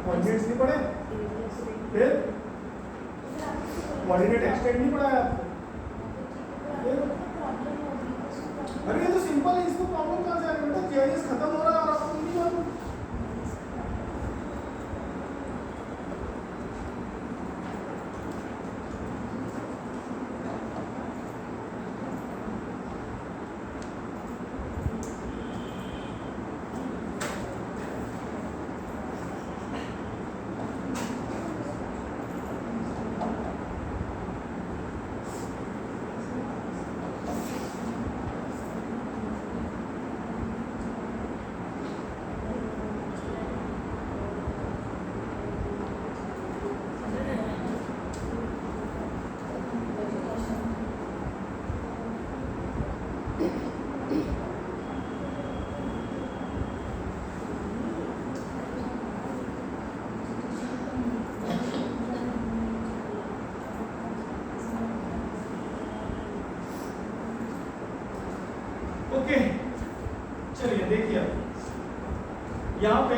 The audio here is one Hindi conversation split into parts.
कोऑर्डिनेट्स नहीं पढ़े, फिर कोऑर्डिनेट एक्सटेंड नहीं पढ़ाया आपको। अरे ये तो सिंपल है, इसको प्रॉब्लम कहाँ से आ रही है बेटा? जीआईएस खत्म हो रहा है और आपको नहीं मालूम। ओके, चलिए देखिए यहाँ पे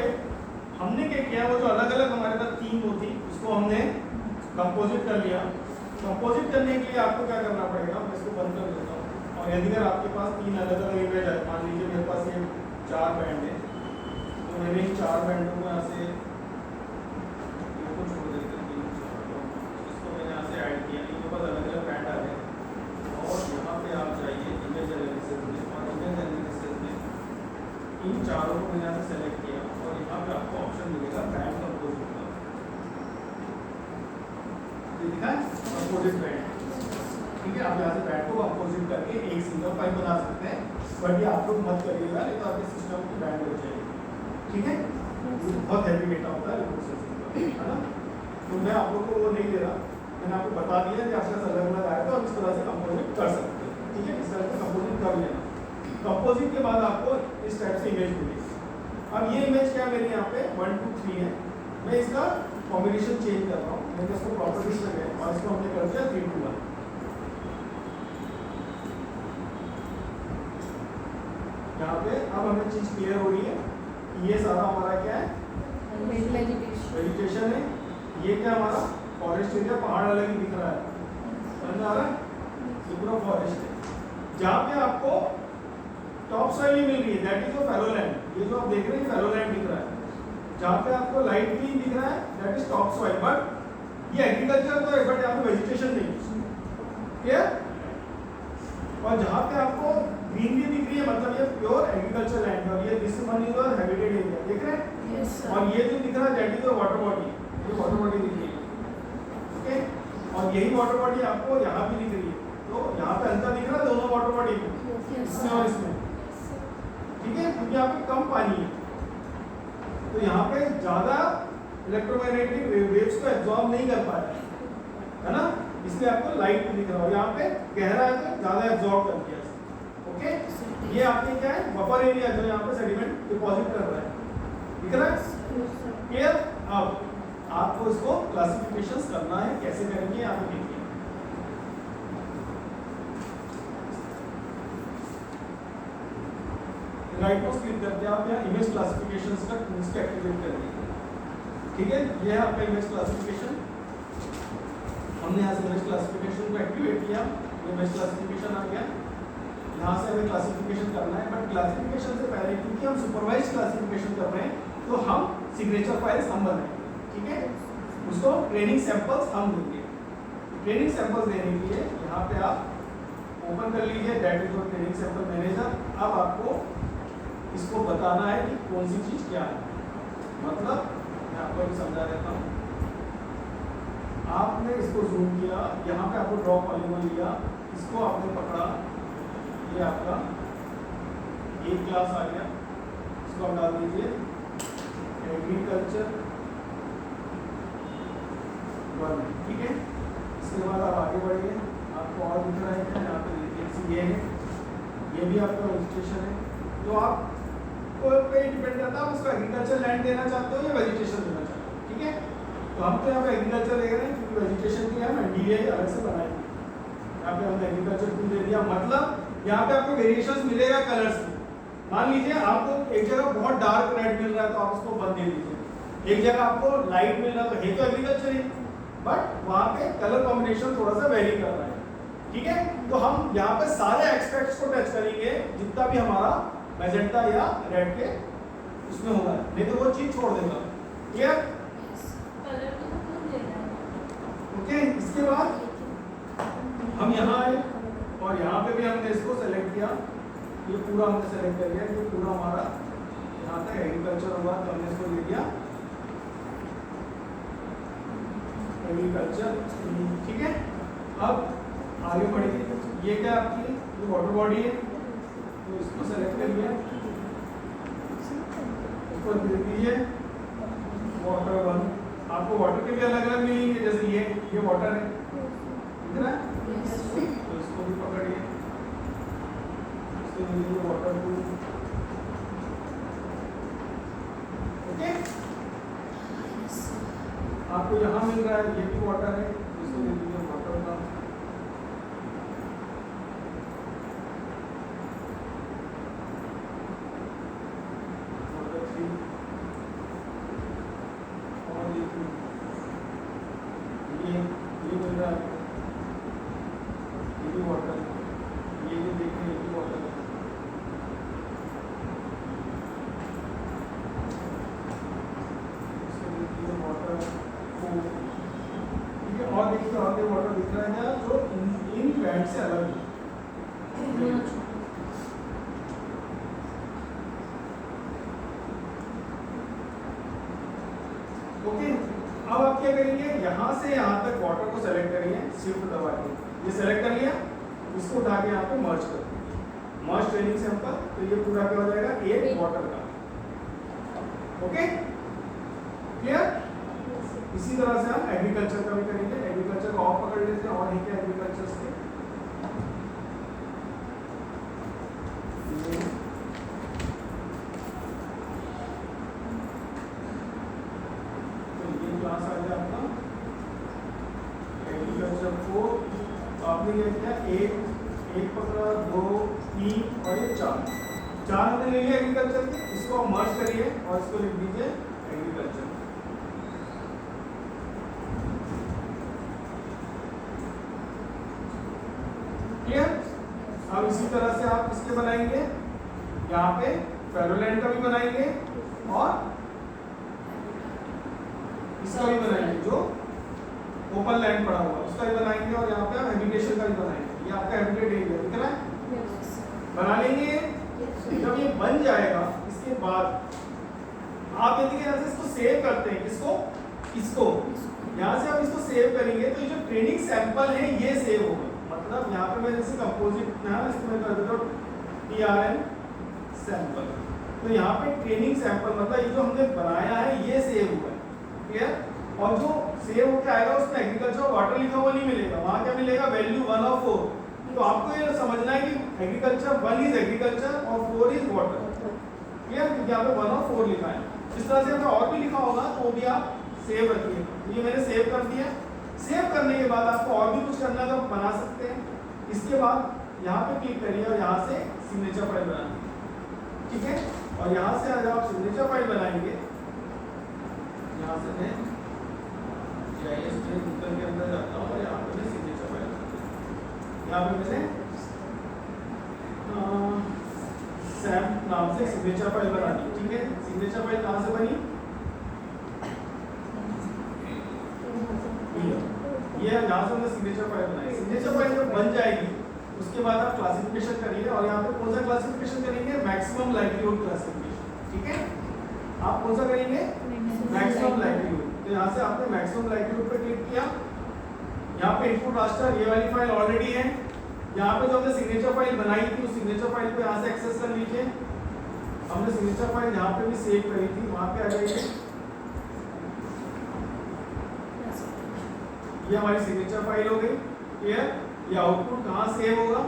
हमने क्या किया, वो जो अलग अलग हमारे पास तीन होती उसको हमने कंपोजिट कर लिया। कंपोजिट करने के लिए आपको क्या करना पड़ेगा, मैं इसको बंद कर देता हूँ। और यदि अगर आपके पास तीन अलग अलग इमेज है, मान लीजिए मेरे पास ये 4 बैंड है, तो मैंने इन 4 बैंडों को यहाँ से छोड़ देते हैं, इसको मैंने यहाँ से ऐड किया, इनके पास अलग अलग बैंड आ गए। और यहाँ पे आप जाइए इमेज एनालिसिस में, और इमेज एनालिसिस में इन चारों को मैंने यहाँ से सेलेक्ट किया और यहाँ पे आपको ऑप्शन मिलेगा बैंड कंपोजिट का। दिखा है कंपोजिट बैंड, ठीक है। आप यहाँ से बैंड को कंपोजिट करके एक सिंगल फाइल बना सकते हैं, बट ये आप लोग मत करिएगा, नहीं तो आपके सिस्टम की बैंड हो जाएगी, ठीक है। बहुत हैवी डेटा होता है रिपोर्ट सिस्टम का, है ना। तो मैं आप लोग को वो नहीं दे रहा, मैंने आपको बता दिया कि आपका अलग अलग आया था और इस तरह से कंपोजिट कर सकते हैं, ठीक है। इस तरह से कंपोजिट कर लेना। कंपोजिट के बाद आपको इस टाइप से इमेज मिलेगी। अब ये इमेज क्या मेरे यहाँ पे 1 2 3 है, मैं इसका कॉम्बिनेशन चेंज कर रहा हूँ। मैंने इसको प्रॉपर्टीज में गए और इसको हमने कर दिया 3 2 1। यहाँ पे अब हमें चीज क्लियर हो रही है कि ये सारा हमारा क्या है, वेजिटेशन है। ये क्या हमारा फॉरेस्ट एरिया, पहाड़ अलग ही दिख रहा है, समझ में आ रहा है, ये पूरा फॉरेस्ट है। जहाँ पे आपको टॉप सॉइल ही मिल रही है, दैट इज फैलोलैंड। ये जो आप देख रहे हैं फैलोलैंड दिख रहा है। जहाँ पे आपको लाइट ग्रीन दिख रहा है that is top soil, but ये एग्रीकल्चर तो है, बट यहाँ पे वेजिटेशन नहीं है। और जहाँ पे आपको ग्रीन भी दिख रही है, मतलब ये प्योर एग्रीकल्चर लैंड है। और ये this one is your habitat area, देख रहे हैं। yes, और ये जो दिख रहा है that is your water body, ये वाटर बॉडी दिख रही है, ओके। और यही वाटर बॉडी आपको यहाँ भी दिख रही है। तो यहाँ पे अंतर दिख रहा है दोनों वाटर बॉडी में, इसमें और इसमें, ठीक है, क्योंकि यहाँ पे कम पानी है। तो यहाँ पे ज्यादा इलेक्ट्रोमैग्नेटिक वेव्स को एब्जॉर्ब नहीं कर पाया है ना, इसलिए आपको लाइट भी दिख रहा हो। यहाँ पे गहरा है तो ज्यादा एब्जॉर्ब कर दिया इसने। ओके, ये आपके क्या है, बफर एरिया जो यहाँ पे सेडिमेंट डिपॉजिट कर रहा है, दिख रहा है क्लियर। अब आपको इसको क्लासिफिकेशंस करना है, कैसे करेंगे यहाँ पे देखिए। राइट माउस क्लिक करके आप यहाँ इमेज क्लासिफिकेशंस का इसको एक्टिवेट कर दीजिए। ठीक है, ये है आपका इमेज क्लासिफिकेशन। हमने यहाँ से इमेज क्लासिफिकेशन को एक्टिवेट किया, इमेज क्लासिफिकेशन आ गया। यहाँ से हमें क्लासिफिकेशन करना है, बट क्लासिफिकेशन से पहले क्योंकि हम सुपरवाइज क्लासिफिकेशन कर रहे हैं तो हम सिग्नेचर फाइल्स हम बनाएंगे। ठीक है, उसको ट्रेनिंग सैंपल्स हम देंगे। ट्रेनिंग सैंपल्स देने के लिए यहाँ पे आप ओपन कर लीजिए, that is your training sample manager. अब आपको इसको बताना है कि कौन सी चीज क्या है। मतलब मैं आपको अभी समझा देता हूँ। आपने इसको जूम किया, यहाँ पे आपको ड्रॉ पॉलीगॉन लिया, इसको आपने पकड़ा, ये आपका एक क्लास आ गया, इसको आप डाल दीजिए एग्रीकल्चर 1। ठीक है, इसके बाद आप आगे बढ़िए, आपको और दिख रहा है क्या, यहाँ पे देखिए ये है, ये भी आपका रजिस्ट्रेशन है। तो आप पे डिपेंड करता है आप उसका एग्रीकल्चर लैंड देना चाहते हो या वेजिटेशन देना चाहते हो। ठीक है, तो हम तो यहाँ पे एग्रीकल्चर दे रहे हैं क्योंकि वेजिटेशन की हम एनडीए अलग से बनाएंगे। यहाँ पे हमने एग्रीकल्चर टू दे दिया, मतलब यहाँ पे आपको वेरिएशंस मिलेगा कलर्स में। मान लीजिए आपको एक जगह बहुत डार्क रेड मिल रहा है तो आप उसको बंद दे दीजिए, एक जगह आपको लाइट मिल रहा है तो ये तो एग्रीकल्चर ही, बट वहाँ पे कलर कॉम्बिनेशन थोड़ा सा वेरी कर रहा है। ठीक है, तो हम यहाँ पे सारे एस्पेक्ट्स को टच करेंगे जितना भी हमारा मैजेंटा या रेड के उसमें होगा, नहीं तो वो चीज छोड़ देगा। Clear, okay. इसके बाद हम यहाँ आए और यहाँ पे भी हमने इसको सेलेक्ट किया, ये पूरा हमने सेलेक्ट कर लिया, ये पूरा हमारा यहाँ तक एग्रीकल्चर होगा तो हमने इसको दे दिया एग्रीकल्चर। ठीक है, अब आगे बढ़िए। ये क्या आपकी ये वाटर बॉडी है, तो इसको सेलेक्ट करिए, इसको दे दीजिए वाटर 1। आपको वाटर के भी अलग अलग मिलेंगे, जैसे ये वाटर है, दिख रहा है, तो इसको भी पकड़िए, इसको दे दीजिए वाटर 2। ओके, आपको यहाँ मिल रहा है ये भी वाटर है, इसको दे दीजिए वाटर 1। ये मिल रहा है, ये भी वाटर, ये भी देखिए ये भी वाटर है। इसको देखिए वाटर 4। ठीक है, और देखिए आगे वाटर दिख रहा है जो इन बैंड से अलग है। ओके, अब आप क्या करेंगे, यहाँ से यहाँ तक वाटर को सेलेक्ट करिए, शिफ्ट दबा के ये सेलेक्ट कर लिया, इसको उठा के यहाँ पे मर्ज कर दीजिए, मर्ज ट्रेनिंग सैंपल। तो ये पूरा क्या हो जाएगा, एक वाटर का। Okay, clear. इसी तरह से हम एग्रीकल्चर का भी करेंगे, एग्रीकल्चर को ऑफ पकड़ लेते हैं और एक एग्रीकल्चर से क्लास आ गया आपका एग्रीकल्चर 4। तो आपने ये किया एक पकड़ा, 2, 3 और ये 4 हमने ले लिया एग्रीकल्चर के। इसको आप मर्ज करिए और इसको लिख दीजिए एग्रीकल्चर। क्लियर। अब इसी तरह से आप इसके बनाएंगे, यहाँ पे फेरोलैंड का भी बनाएंगे और इसका भी बनाएंगे, जो ओपन लैंड पड़ा हुआ उसका भी बनाएंगे, और यहाँ पे आप हैबिटेशन का भी बनाएंगे। ये आपका हैबिटेट एरिया दिख रहा है, बना लेंगे। जब ये बन जाएगा इसके बाद आप यदि यहाँ से इसको सेव करते हैं, इसको यहाँ से आप इसको सेव करेंगे तो ये जो ट्रेनिंग सैंपल है ये सेव होगा। मतलब यहाँ पे मैं जैसे कंपोजिट ना इसको मैं कर देता हूँ TRN सैंपल, तो यहाँ पे ट्रेनिंग सैंपल मतलब ये जो हमने बनाया है ये सेव हुआ है। और जो सेव होके आएगा उसमें एग्रीकल्चर वाटर लिखा हुआ नहीं मिलेगा, वहाँ क्या मिलेगा, वैल्यू 1 और 4। तो आपको ये समझना है कि एग्रीकल्चर 1 इज एग्रीकल्चर और 4 इज वाटर। क्लियर? क्योंकि यहाँ पे 1 और 4 लिखा है। इस तरह से यहाँ पे और भी लिखा होगा तो वो भी आप सेव रखिए। ये मैंने सेव कर दिया। सेव करने के बाद आपको और भी कुछ करना है तो आप बना सकते हैं। इसके बाद यहाँ पे क्लिक करिए और यहाँ से सिग्नेचर फाइल बनाइए, ठीक है। और यहाँ से जब आप सिग्नेचर फाइल बनाएंगे, यहाँ से मैं GIS गूगल के अंदर जाता हूँ और यहाँ पे मैं सिग्नेचर फाइल, यहाँ पे मैंने सैम नाम से सिग्नेचर फाइल बना दी, ठीक है। सिग्नेचर फाइल कहाँ से बनी, ये यहाँ से हमने सिग्नेचर फाइल बनाई। सिग्नेचर फाइल जब बन जाएगी उसके बाद आप क्लासिफिकेशन करिए और यहाँ पे कौन सा क्लासिफिकेशन करेंगे, मैक्सिमम लाइक्लीहुड क्लासिफिकेशन, ठीक है। आप कौन सा करेंगे, मैक्सिमम लाइक्लीहुड। तो यहाँ से आपने मैक्सिमम लाइक्लीहुड पे क्लिक किया। यहाँ पे इनपुट रास्टर ये वाली फाइल ऑलरेडी है। यहाँ पे जो हमने सिग्नेचर फाइल बनाई थी उस सिग्नेचर फाइल को यहाँ से एक्सेस कर लीजिए। हमने सिग्नेचर फाइल यहाँ पे भी सेव करी थी, वहाँ पे आ जाइए। ये हमारी सिग्नेचर फाइल हो गई, क्लियर। ये आउटपुट कहाँ सेव होगा,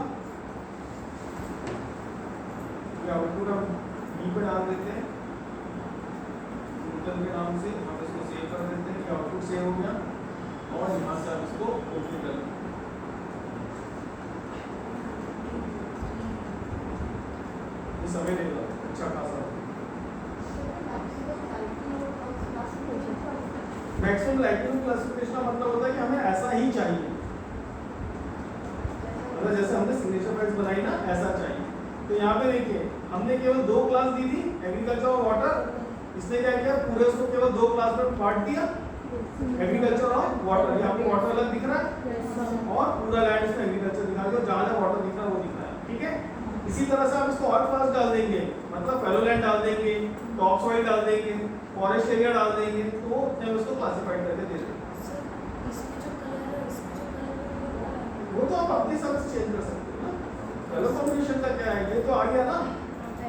ये आउटपुट हम बी पे डाल देते हैं के नाम से, हम इसको सेव कर देते हैं कि आउटपुट सेव हो गया। और यहाँ से आप इसको ओके कर लें। ये समय लेगा अच्छा खासा। मैक्सिमम लाइक्लीहुड क्लासिफिकेशन का मतलब होता है कि हमें ऐसा ही चाहिए, मतलब जैसे हमने सिग्नेचर फाइल्स बनाई ना ऐसा चाहिए। तो यहाँ पे देखिए हमने केवल 2 क्लास दी थी, एग्रीकल्चर और वाटर। इसने क्या किया, पूरे उसको केवल 2 क्लास में बांट दिया, एग्रीकल्चर और वाटर। ये आपको वाटर अलग दिख रहा है और पूरा लैंड इसमें एग्रीकल्चर दिखा दिया, जहाँ जहाँ वाटर दिख रहा है वो दिख रहा है, ठीक है। इसी तरह से आप इसको और क्लास डाल देंगे, मतलब फैलोलैंड डाल देंगे, टॉप सॉइल डाल देंगे, फॉरेस्ट एरिया डाल देंगे, तो हम उसको क्लासिफाइड करके दे देंगे। वो तो आप अपने हिसाब से चेंज कर सकते हो ना। कलर कॉम्बिनेशन का क्या है, ये तो आ गया ना,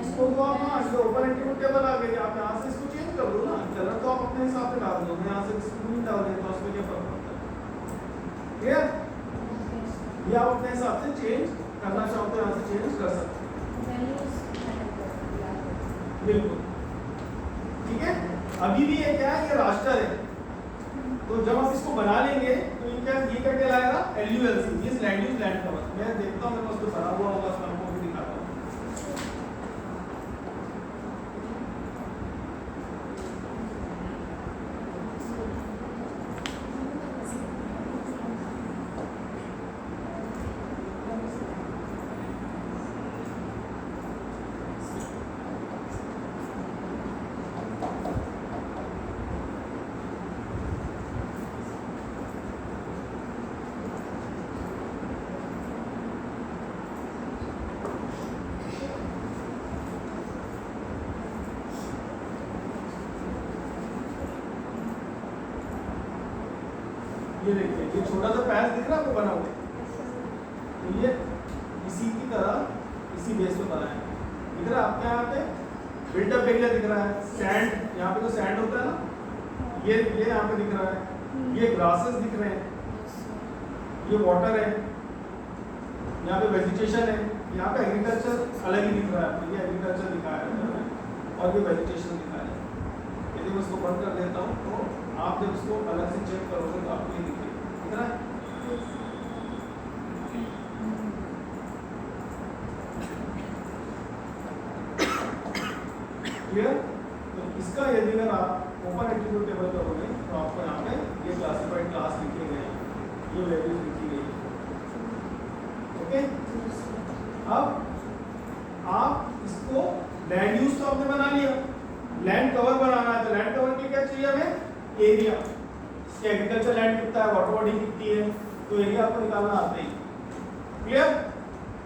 इसको तो आप हाँ इसको ओपन एट्रीब्यूट टेबल आ गई, आप यहाँ से इसको चेंज कर दो ना। कलर तो आप अपने हिसाब से डाल दो, मैं यहाँ से ग्रीन डाल देता हूँ, उसमें क्या फर्क पड़ता है, क्लियर। ये आप अपने हिसाब से चेंज करना चाहो तो यहाँ से चेंज कर सकते हैं, बिल्कुल, ठीक है। अभी भी ये क्या है, ये रास्टर है। तो जब आप इसको बना लेंगे तो इनका ये क्या कहलाएगा, LULC, इस लैंड यूज लैंड कवर। मैं देखता हूँ मेरे पास तो बना हुआ होगा, उसमें आपको भी दिखाता हूँ। ये देखिए ये छोटा सा पैच दिख रहा है आपको बना हुआ, तो ये इसी की तरह इसी बेस पे बना है, दिख रहा है आपके यहाँ पे बिल्डअप एरिया दिख रहा है, सैंड यहाँ पे जो सैंड होता है ना, ये यहाँ पे दिख रहा है, ये ग्रासेस दिख रहे हैं, ये वाटर है, यहाँ पे वेजिटेशन है, यहाँ पे एग्रीकल्चर अलग ही दिख रहा है, ये एग्रीकल्चर दिखाया है और ये वेजिटेशन दिखाया है। यदि मैं इसको बंद कर देता हूँ तो आप जब इसको अलग से चेक करोगे तो आपको ये दिख रहा है, क्लियर। तो इसका यदि अगर आप ओपन एट्रीब्यूट टेबल करोगे तो आपको यहाँ पे ये क्लासिफाइड क्लास लिखे गए हैं, ये वैल्यूज लिखी गई है, ओके। अब आप इसको लैंड यूज तो आपने बना लिया, लैंड कवर बनाना है तो लैंड कवर के लिए क्या चाहिए हमें, एरिया। एग्रीकल्चर लैंड कितना है, वाटर बॉडी कितनी है, तो एरिया आपको निकालना आता ही, क्लियर।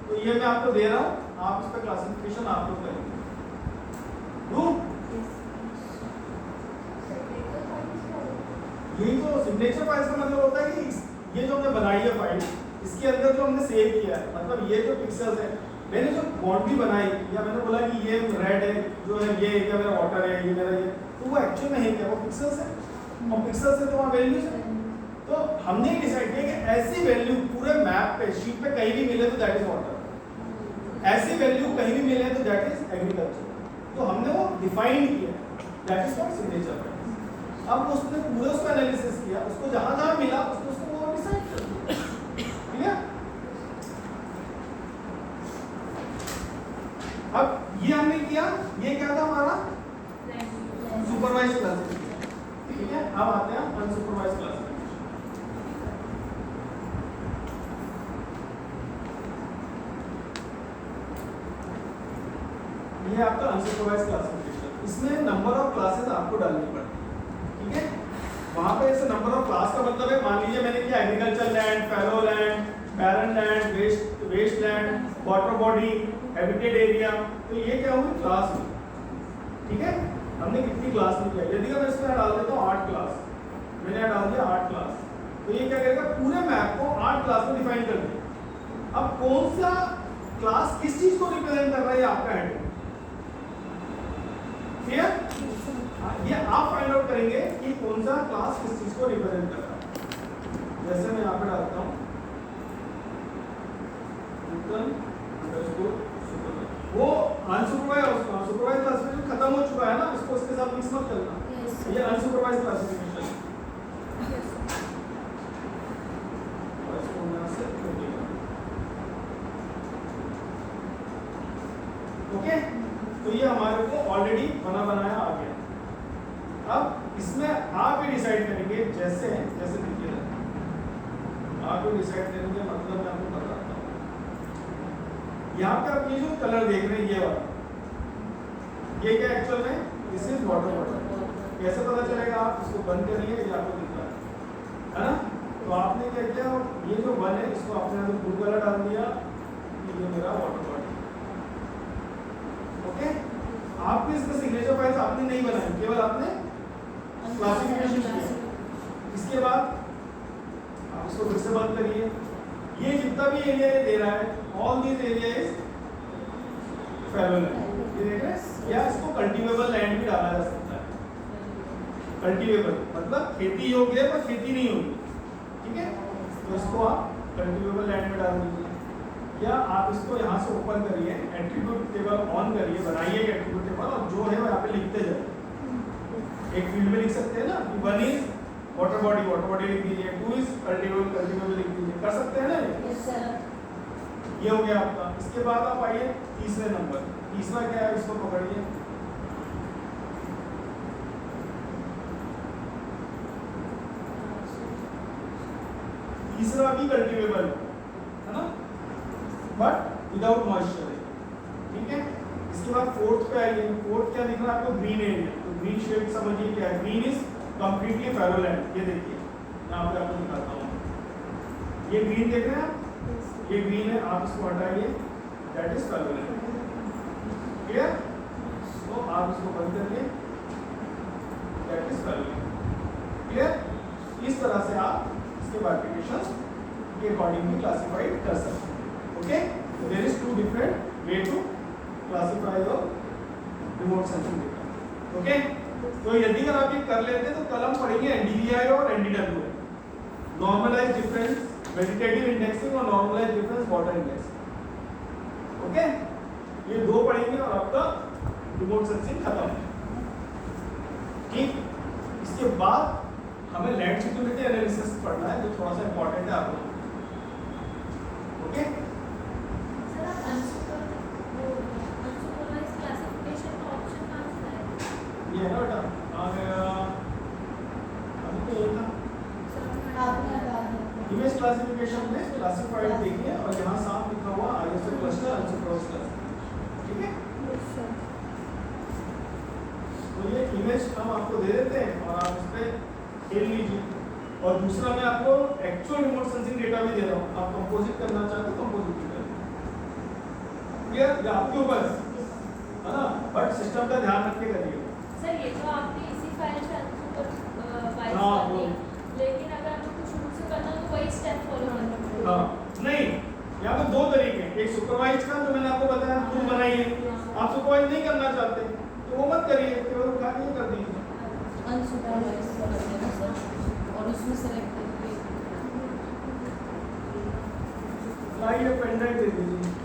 तो ये मैं आपको दे रहा हूँ, आप इसका क्लासिफिकेशन आप लोग करेंगे। यही तो सिग्नेचर फाइल्स का मतलब होता है कि ये जो हमने बनाई है फाइल, इसके अंदर जो हमने सेव किया है, मतलब ये जो पिक्सेल्स है, मैंने जो बाउंड्री बनाई या मैंने बोला कि ये रेड है जो है, ये एरिया मेरा वाटर है, ये मेरा ये, तो वो एक्चुअल में है क्या, वो पिक्सेल्स है, और पिक्सल से तो वहाँ वैल्यूज है। तो हमने डिसाइड किया कि ऐसी वैल्यू पूरे मैप पे शीट पे कहीं भी मिले तो दैट इज वाटर, ऐसी वैल्यू कहीं भी मिले तो दैट इज एग्रीकल्चर। तो हमने वो डिफाइन किया, दैट इज कॉल्ड सिग्नेचर। अब उसने पूरे उसका एनालिसिस किया, उसको जहां जहां मिला उसको वो डिसाइड कर दिया। ठीक है, अब ये हमने किया, ये क्या था हमारा सुपरवाइज्ड क्लासिफिकेशन। ठीक है, अब आते हैं अनसुपरवाइज्ड क्लासिफिकेशन। ये आपका अनसुपरवाइज्ड क्लासिफिकेशन, इसमें नंबर ऑफ क्लासेस आपको डालनी पड़ती है। ठीक है, वहां पे ऐसे नंबर ऑफ क्लास का मतलब है, मान लीजिए मैंने किया agriculture land, fallow land, barren land, waste land, water body, habitat area, तो ये क्या हुई क्लास हुई। ठीक है, हमने कितनी क्लास में किया, यदि मैं इसमें डाल देता हूँ 8 क्लास, मैंने डाल दिया 8 क्लास, तो ये क्या करेगा पूरे मैप को 8 क्लास में डिफाइन कर दिया। अब कौन सा क्लास किस चीज को रिप्रेजेंट कर रहा है ये आपका हेड। क्लियर, ये आप फाइंड आउट करेंगे कि कौन सा क्लास किस चीज को रिप्रेजेंट कर रहा है। जैसे मैं यहाँ पे डालता हूँ वो अनसुपरवाइज्ड सुपरवाइज्ड क्लासिफिकेशन खत्म हो चुका है ना, इसको इसके साथ मिक्स मत करना। ये अनसुपरवाइज्ड क्लासिफिकेशन ओके, तो ये हमारे को ऑलरेडी बना बनाया आ गया। अब इसमें आप ही डिसाइड करेंगे, जैसे देखिए आप ही डिसाइड करेंगे, मतलब मैं आपको बताता हूँ। यहाँ पे आप ये जो कलर देख रहे हैं ये वाला, ये क्या एक्चुअल में दिस इज वाटर बॉटल। कैसे पता चलेगा, आप इसको बंद करिए, ये आपको दिख रहा है ना। तो आपने क्या किया, ये जो वन है इसको आपने ब्लू कलर डाल दिया, ये मेरा वाटर बॉटल। ओके, आपने इसमें सिग्नेचर फाइल्स आपने नहीं बनाई, केवल आपने क्लासिफिकेशन किया। इसके बाद आप इसको फिर से बंद करिए, ये जितना भी एरिया ये दे रहा है, all these area is fallow land. ये देख रहे हैं, या इसको कल्टीवेबल लैंड भी डाला जा सकता है। कल्टीवेबल मतलब खेती योग्य है पर खेती नहीं होगी। ठीक है, तो इसको आप कल्टीवेबल लैंड में डाल दीजिए, या आप इसको यहाँ से ओपन करिए, एट्रीब्यूट टेबल ऑन करिए, बनाइए एट्रीब्यूट टेबल, और जो है वो यहाँ पे लिखते जाइए। एक फील्ड में लिख सकते हैं ना कि 1 इज वाटर बॉडी लिख दीजिए, 2 इज कल्टीवेबल लिख दीजिए, कर सकते हैं ना। यस सर, ये हो गया आपका। इसके बाद आप आइए तीसरे नंबर, तीसरा क्या है इसको पकड़िए। तीसरा भी कल्टीवेबल है ना, बट विदाउट मॉइस्चर। ठीक है, इसके बाद फोर्थ पे आइए। फोर्थ क्या दिख रहा है आपको, ग्रीन एरिया। तो ग्रीन शेड समझिए क्या है, green is completely fallow land. ये देखिए यहाँ पे आपको दिखाता हूँ, ये ग्रीन देख रहे हैं आप, ये ग्रीन है, आप इसको हटाइए, that is fallow land. Clear, तो आप इसको बंद करिए, that is fallow land. Clear, इस तरह से आप इसके बाइफिकेशंस के अकॉर्डिंगली क्लासिफाइड कर सकते हैं। Okay, so there is 2 different way to classify your remote sensing data. Okay, तो यदि अगर आप ये कर लेते हैं तो कल हम पढ़ेंगे NDVI और NDWI, normalized difference vegetative indexing और normalized difference water indexing. Okay, ये 2 पढ़ेंगे और आपका रिमोट सेंसिंग खत्म। ठीक, इसके बाद हमें लैंड सिक्योरिटी एनालिसिस पढ़ना है, जो थोड़ा सा इंपॉर्टेंट है आप लोगों को। ओके, सर आप अनसुपरवाइज्ड क्लासिफिकेशन का ऑप्शन कहाँ से है? ये है ना बेटा, आ गया अभी तो ये था आपने इमेज क्लासिफिकेशन में क्लासिफाइड देखिए, और यहाँ साफ लिखा हुआ ISO क्लस्टर अनसुपरवाइज्ड क्लासिफिकेशन। ठीक है, तो ये इमेज हम आपको दे देते हैं और आप उस पर खेल लीजिए। और दूसरा मैं आपको एक्चुअल रिमोट सेंसिंग डेटा भी दे रहा हूँ, आप कंपोजिट करना चाहते हो कंपोजिट भी करिए। क्लियर, ये आपके ऊपर है ना, बट सिस्टम का ध्यान रख के करिए। सर ये तो आपने इसी फाइल से अनसुपरवाइज्ड हाँ, कर दी, लेकिन अगर हमें कुछ शुरू से करना हो तो वही स्टेप फॉलो करना पड़ेगा। हाँ, नहीं, यहाँ पे 2 तरीके हैं, एक सुपरवाइज का जो मैंने आपको बताया खुद बनाइए, आप सुपरवाइज नहीं करना चाहते तो वो मत करिए, केवल उठा के कर दीजिए। अनसुपरवाइज्ड उसमें सेलेक्ट करके लाइए पेन ड्राइव दे दीजिए